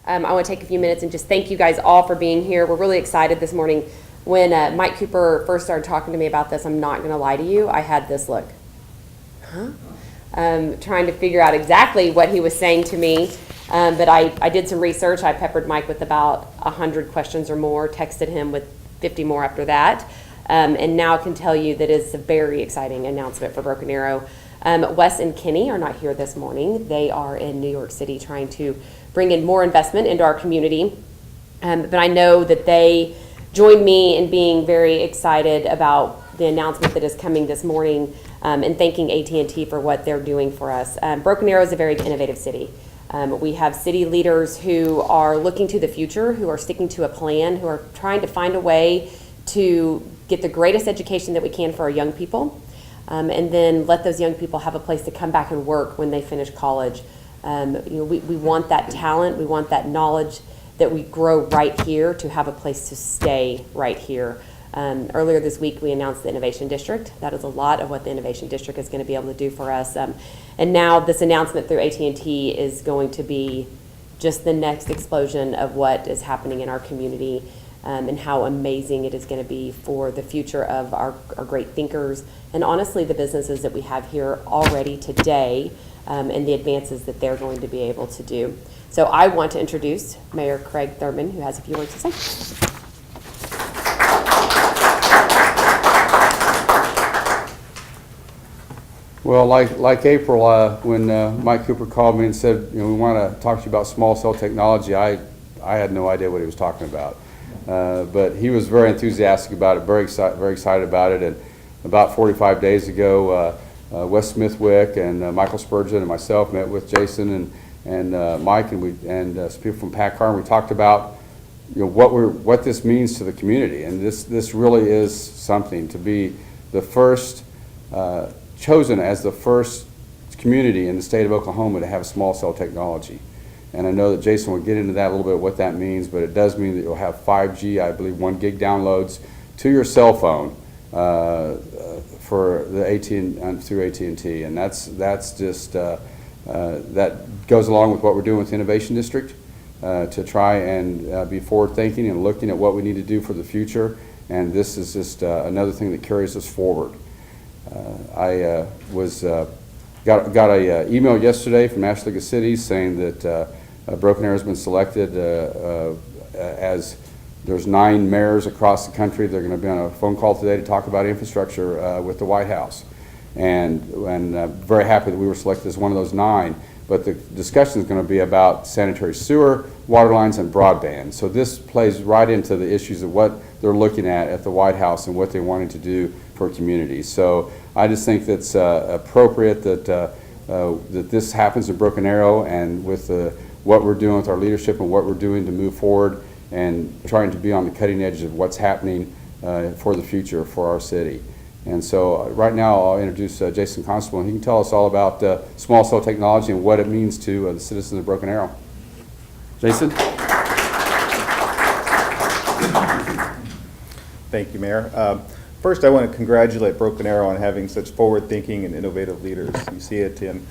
I want to take a few minutes and just thank you guys all for being here. We're really excited this morning. When Mike Cooper first started talking to me about this, I'm not going to lie to you, I had this look. Huh? Trying to figure out exactly what he was saying to me. But I did some research. I peppered Mike with about 100 questions or more, texted him with 50 more after that. And now I can tell you that it's a very exciting announcement for Broken Arrow. Wes and Kenny are not here this morning. They are in New York City trying to bring in more investment into our community. But I know that they joined me in being very excited about the announcement that is coming this morning, and thanking AT&T for what they're doing for us. Broken Arrow is a very innovative city. We have city leaders who are looking to the future, who are sticking to a plan, who are trying to find a way to get the greatest education that we can for our young people, and then let those young people have a place to come back and work when they finish college. We want that talent, we want that knowledge that we grow right here to have a place to stay right here. Earlier this week, we announced the Innovation District. That is a lot of what the Innovation District is going to be able to do for us. And now this announcement through AT&T is going to be just the next explosion of what is happening in our community, and how amazing it is going to be for the future of our great thinkers and honestly the businesses that we have here already today, and the advances that they're going to be able to do. So I want to introduce Mayor Craig Thurmond, who has a few words to say. Well, like April, when Mike Cooper called me and said, we want to talk to you about small cell technology, I had no idea what he was talking about. But he was very enthusiastic about it, very excited about it. And about 45 days ago, Wes Smithwick and Michael Spurgeon and myself met with Jason and Mike and some people from PACCAR, and we talked about what this means to the community. And this really is something to be the first. Chosen as the first community in the state of Oklahoma to have small cell technology. And I know that Jason will get into that a little bit, what that means, but it does mean that you'll have 5G, I believe 1 gig downloads to your cell phone for the through AT&T. And that's just, that goes along with what we're doing with the Innovation District to try and be forward thinking and looking at what we need to do for the future. And this is just another thing that carries us forward. I got a email yesterday from National League of Cities saying that Broken Arrow has been selected as there's 9 mayors across the country. They're going to be on a phone call today to talk about infrastructure with the White House, and very happy that we were selected as one of those 9. But the discussion is going to be about sanitary sewer, water lines, and broadband. So this plays right into the issues of what they're looking at the White House and what they're wanting to do for communities. So I just think that's appropriate that that this happens in Broken Arrow, and with what we're doing with our leadership and what we're doing to move forward and trying to be on the cutting edge of what's happening for the future for our city. And so right now I'll introduce Jason Constable, and he can tell us all about small cell technology and what it means to the citizens of Broken Arrow. Jason? Thank you, Mayor. First, I want to congratulate Broken Arrow on having such forward-thinking and innovative leaders. You see it in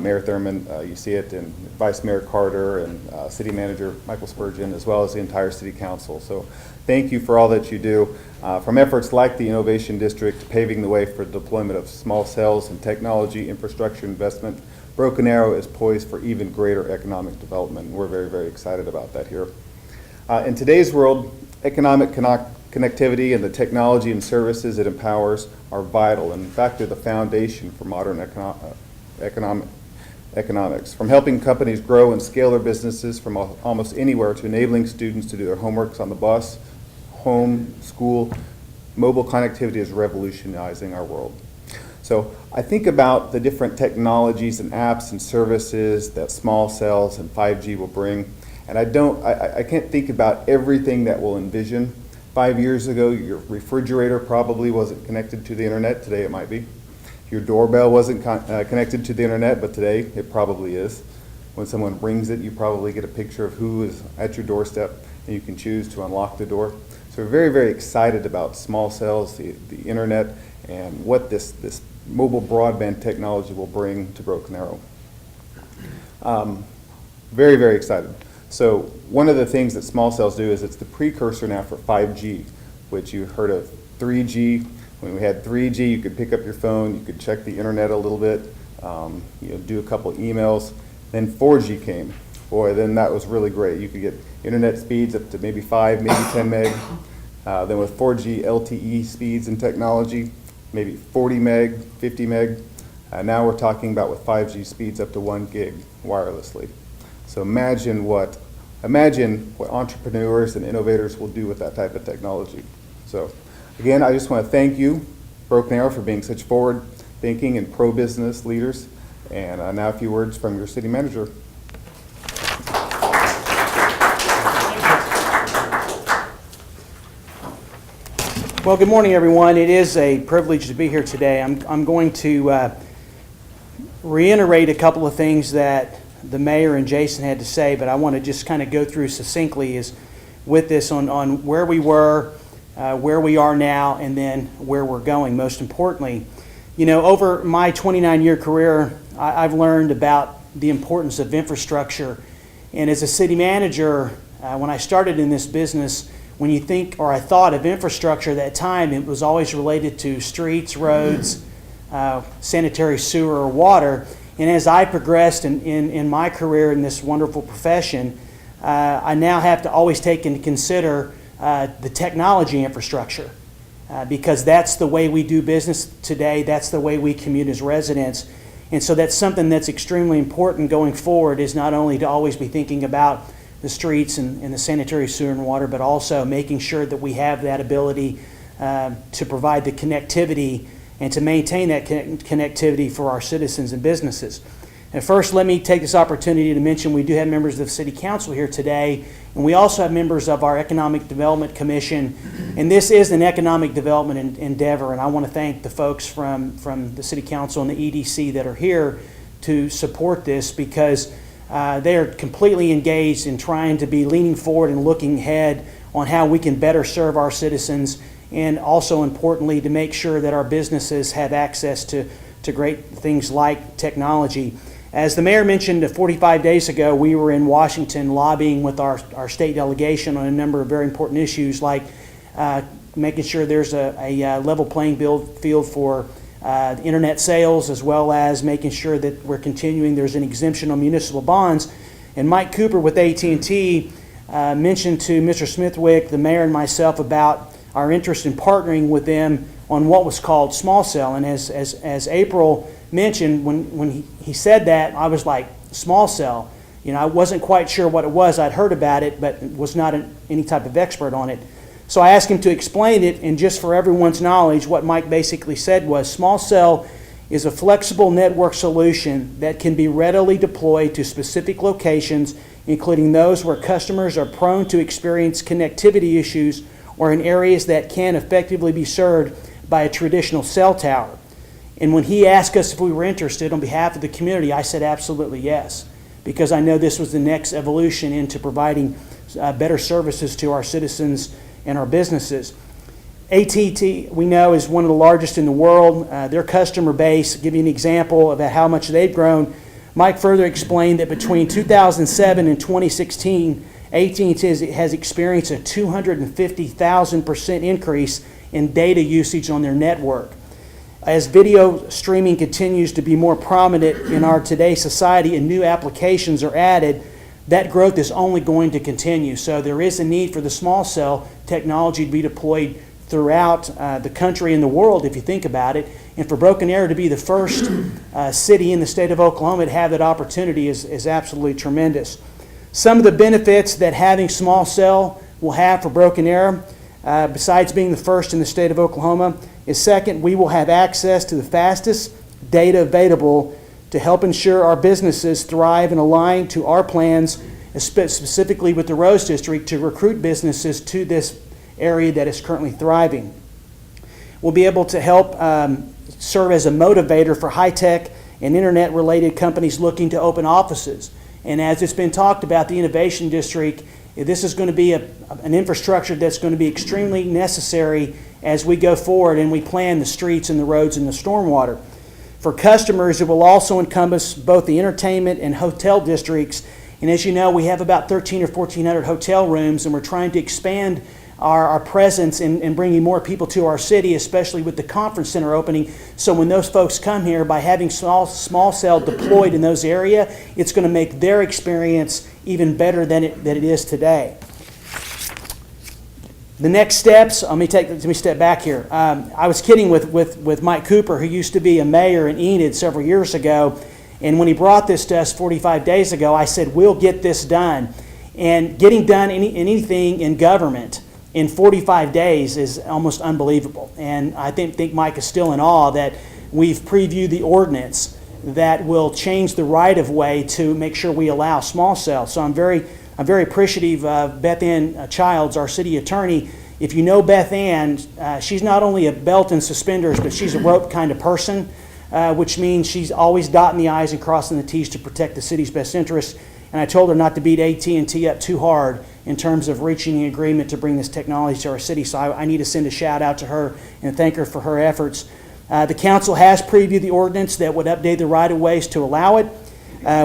Mayor Thurmond, you see it in Vice Mayor Carter and City Manager Michael Spurgeon, as well as the entire City Council. So thank you for all that you do. From efforts like the Innovation District paving the way for the deployment of small cells and technology infrastructure investment, Broken Arrow is poised for even greater economic development. We're very, very excited about that here. In today's world, economic connectivity and the technology and services it empowers are vital, and in fact they're the foundation for modern economics. From helping companies grow and scale their businesses from almost anywhere to enabling students to do their homeworks on the bus, home, school, mobile connectivity is revolutionizing our world. So I think about the different technologies and apps and services that small cells and 5G will bring, and I can't think about everything that we'll envision. 5 years ago, your refrigerator probably wasn't connected to the internet. Today it might be. Your doorbell wasn't connected to the internet, but today it probably is. When someone rings it, you probably get a picture of who is at your doorstep, and you can choose to unlock the door. So we're very, very excited about small cells, the internet, and what this mobile broadband technology will bring to Broken Arrow. Very, very excited. So one of the things that small cells do is it's the precursor now for 5G, which you heard of 3G. When we had 3G, you could pick up your phone, you could check the internet a little bit, do a couple emails. Then 4G came. Boy, then that was really great. You could get internet speeds up to maybe 5, maybe 10 meg. Then with 4G LTE speeds and technology, maybe 40 meg, 50 meg. Now we're talking about with 5G speeds up to 1 gig wirelessly. So imagine what entrepreneurs and innovators will do with that type of technology. So again, I just want to thank you, Broken Arrow, for being such forward-thinking and pro-business leaders. And now a few words from your city manager. Well, good morning, everyone. It is a privilege to be here today. I'm going to reiterate a couple of things that the mayor and Jason had to say, but I want to just kind of go through succinctly with this on where we were, where we are now, and then where we're going. Most importantly, over my 29-year career, I've learned about the importance of infrastructure. And as a city manager, when I started in this business, when you think, or I thought of infrastructure at that time, it was always related to streets, roads, sanitary sewer, or water. And as I progressed in my career in this wonderful profession, I now have to always take into consider the technology infrastructure because that's the way we do business today. That's the way we commute as residents. And so that's something that's extremely important going forward, is not only to always be thinking about the streets and the sanitary sewer and water, but also making sure that we have that ability to provide the connectivity and to maintain that connectivity for our citizens and businesses. And first, let me take this opportunity to mention we do have members of the City Council here today, and we also have members of our Economic Development Commission, and this is an economic development endeavor, and I want to thank the folks from the City Council and the EDC that are here to support this, because they are completely engaged in trying to be leaning forward and looking ahead on how we can better serve our citizens, and also importantly to make sure that our businesses have access to great things like technology. As the mayor mentioned 45 days ago, we were in Washington lobbying with our state delegation on a number of very important issues, like making sure there's a level playing field for internet sales, as well as making sure that we're continuing, there's an exemption on municipal bonds. And Mike Cooper with AT&T mentioned to Mr. Smithwick, the mayor, and myself about our interest in partnering with them on what was called small cell. And as April mentioned, when he said that, I was like, small cell? I wasn't quite sure what it was. I'd heard about it, but was not any type of expert on it. So I asked him to explain it, and just for everyone's knowledge, what Mike basically said was small cell is a flexible network solution that can be readily deployed to specific locations, including those where customers are prone to experience connectivity issues or in areas that can effectively be served by a traditional cell tower. And when he asked us if we were interested on behalf of the community, I said absolutely yes, because I know this was the next evolution into providing better services to our citizens and our businesses. AT&T, we know, is one of the largest in the world. Their customer base, to give you an example about how much they've grown, Mike further explained that between 2007 and 2016, AT&T has experienced a 250,000% increase in data usage on their network. As video streaming continues to be more prominent in our today's society and new applications are added, that growth is only going to continue. So there is a need for the small cell technology to be deployed throughout the country and the world, if you think about it. And for Broken Arrow to be the first city in the state of Oklahoma to have that opportunity is absolutely tremendous. Some of the benefits that having small cell will have for Broken Arrow, besides being the first in the state of Oklahoma, is second, we will have access to the fastest data available to help ensure our businesses thrive and align to our plans, specifically with the Rose District, to recruit businesses to this area that is currently thriving. We'll be able to help serve as a motivator for high-tech and internet-related companies looking to open offices. And as it's been talked about, the Innovation District, this is going to be an infrastructure that's going to be extremely necessary as we go forward and we plan the streets and the roads and the stormwater. For customers, it will also encompass both the entertainment and hotel districts, And as you know, we have about 1,300 or 1,400 hotel rooms, and we're trying to expand our presence and bringing more people to our city, especially with the conference center opening. So when those folks come here, by having small cell deployed in those areas, it's going to make their experience even better than it is today. The next steps, let me step back here. I was kidding with Mike Cooper, who used to be a mayor in Enid several years ago, and when he brought this to us 45 days ago, I said, we'll get this done. And getting done anything in government in 45 days is almost unbelievable. And I think Mike is still in awe that we've previewed the ordinance that will change the right-of-way to make sure we allow small cells. So I'm very appreciative of Beth Ann Childs, our city attorney. If you know Beth Ann, she's not only a belt and suspenders, but she's a rope kind of person, which means she's always dotting the I's and crossing the T's to protect the city's best interests. And I told her not to beat AT&T up too hard in terms of reaching an agreement to bring this technology to our city. So I need to send a shout out to her and thank her for her efforts. The council has previewed the ordinance that would update the right-of-ways to allow it.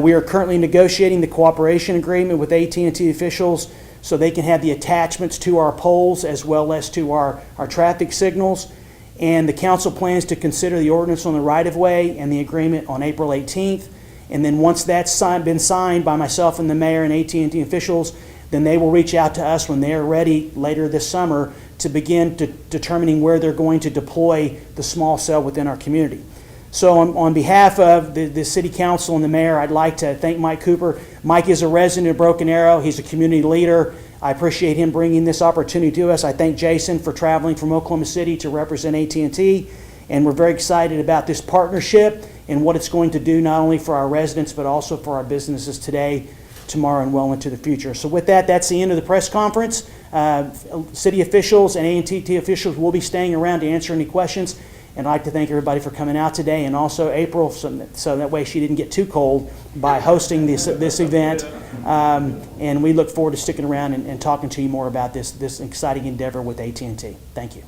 We are currently negotiating the cooperation agreement with AT&T officials so they can have the attachments to our poles as well as to our traffic signals. And the council plans to consider the ordinance on the right-of-way and the agreement on April 18th. And then once that's been signed by myself and the mayor and AT&T officials, then they will reach out to us when they are ready later this summer to begin determining where they're going to deploy the small cell within our community. So on behalf of the City Council and the Mayor, I'd like to thank Mike Cooper. Mike is a resident of Broken Arrow. He's a community leader. I appreciate him bringing this opportunity to us. I thank Jason for traveling from Oklahoma City to represent AT&T. And we're very excited about this partnership and what it's going to do not only for our residents but also for our businesses today, tomorrow, and well into the future. So with that, that's the end of the press conference. City officials and AT&T officials will be staying around to answer any questions. And I'd like to thank everybody for coming out today, and also April, so that way she didn't get too cold by hosting this event. And we look forward to sticking around and talking to you more about this exciting endeavor with AT&T. Thank you.